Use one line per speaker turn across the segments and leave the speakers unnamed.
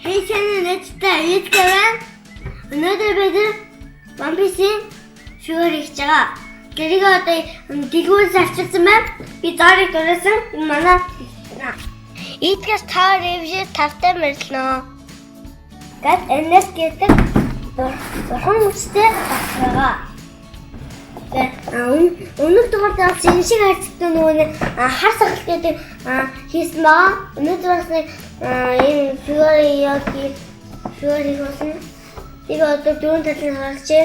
Хийхэнэ нэцтэй ийдгэвэн өнөөдөр бид One Piece-ийн шүүр хийж байгаа. Тэрийг одоо дэлгүүрээс авчирсан байна. Би зоорыг дурасан энэ манай ийдгээс та ревжи тавтай мөрлнө. Гэт энэс гэдэг бурхан үстэй байгаа. Өнөөдөр бас энэ шиг хайцтай нөгөө хар сахал гэдэг хийсэн байгаа. Өнөөдөр бас энэ фигурыг болсон. Тийг одоо дөрөв талын хаалчээ.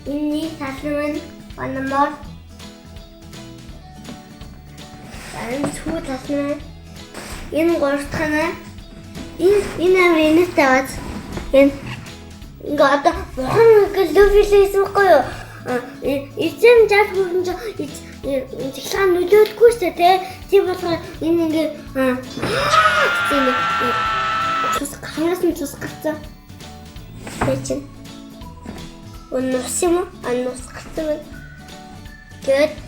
Энэ талын анамор. Энэ сүү талын энэ гурав дахь энэ амир энэтэй бац. Энэ ингээ одоо бурхан лүвилээс үгүй юу? Эцэм жаад хүрэн цэглэгээ нөлөөлөхгүй шүү дээ. Тийм болохоор энэ ингээ цус хангас нь цус гарцаа. Тэчин. Өнөөс юм анус гарцаа. Гэт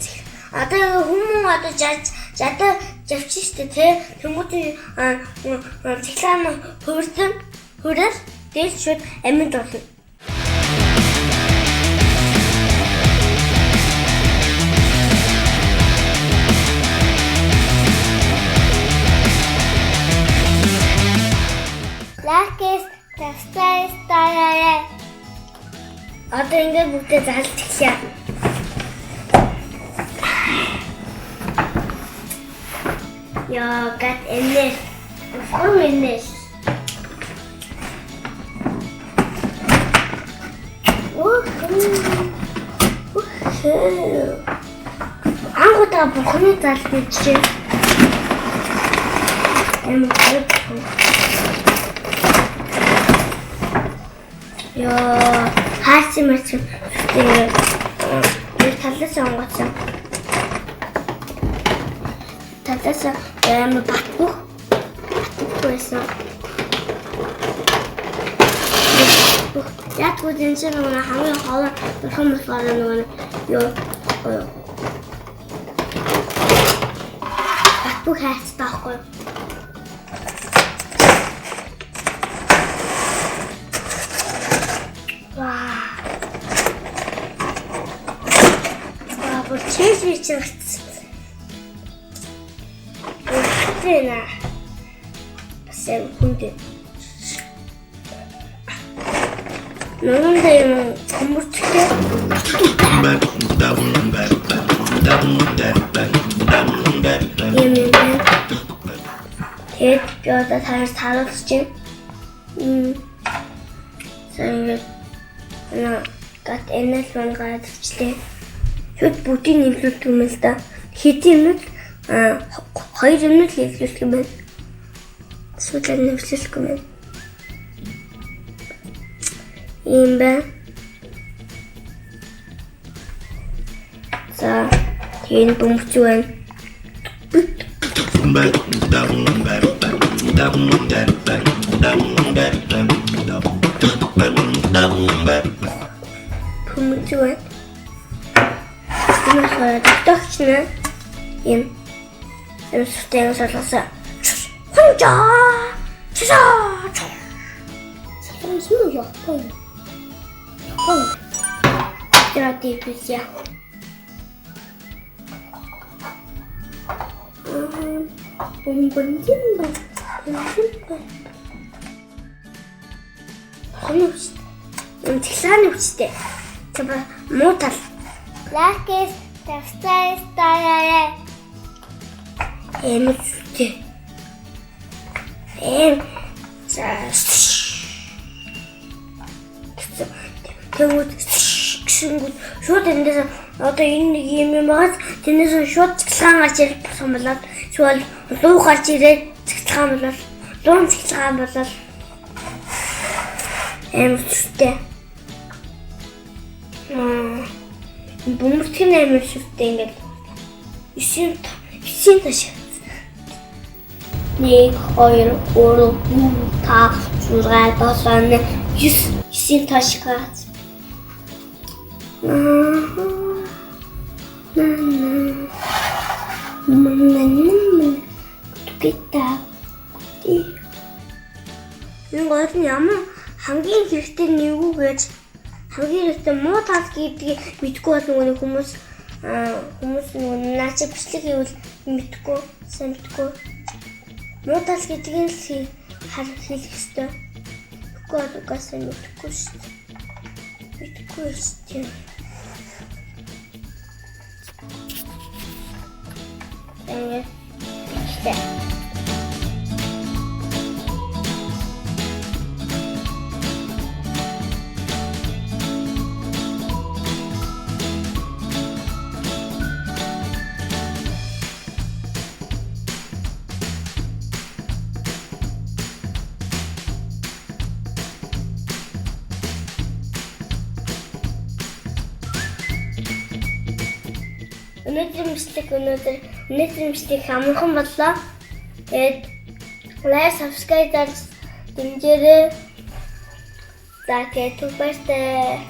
одоо хүмүүс одоо жадаа завчих шүү дээ. Тэнгуүтийн цэглэгээ хөрсөн хөрөл дээд шууд амьд болно. Лакис тастайстайраа. Одоо ингэ бүгдээ залж эхлэе. Яа, гад энэс. Уур энэс. Ангуудаа бурхны залд бичээ. Яа, хаачин мэт тэгээд талаас онгоцсон. Талаас батбух байсан. Яг гоо энэ чинь хамгийн хавар бурхан болохоор нөгөө юу батбух хайцтай байхгүй. Чиз бичсэн. Тэна. Басээ хүндээ. Нөндөө юм хүмүүсттэй. Тэд би одоо танаас харуулж байна. Сайн гат энэс мань гадчлээ. Шүд бүгдийг нэмлүүлдэг юм л да. Хэдийн минут 2 минут л нэмлүүлэх юм байна. Сүүлээ нэмлүүлэх юм байна. Ийм байна. За, тийм бөмбөч байна. Бөмбөч байна. Тогтогч на энэ сүтэн солоосоо хунжаа чаа чаа сүм яахгүй яа бомбонтин хоногч энэ цэглааны хүчтэй цаа муу тал лакис тастайстайраа эмчтэй тэгвэл гисэн шууд эндээс одоо энэ нэг юм байгаас тэрнээс шууд цэглэгаан гарч ирэх болсон болоод шууд луу гарч ирээд цэглэгаан болоод луун цэглэгаан болоод эмчтэй бөмбөртгийн амир шивтэй ингээд 9 таш. 1 2 3 4 5 6 7 9 таш гад. Мм. Kita. энэ гол нь ямар хамгийн хэрэгтэй нэгүү гэж хамгийн хэрэгтэй муу тал гэдгийг мэдгүй бол нөгөө хүмүүс нөгөө наачи бичлэг хийвэл мэдгүй сайн мэдгүй муу тал гэдгийг л хийх хэрэгтэй. Мэдгүй бол угаасаа мэдгүй шүү дээ. Мэдгүй шүү дээ. Işte. Өнөөдөр мишлэг амархан боллоо. Тэгээд лайк, subscribe дарж дэмжээрэй. За тэгээд түр баяртай.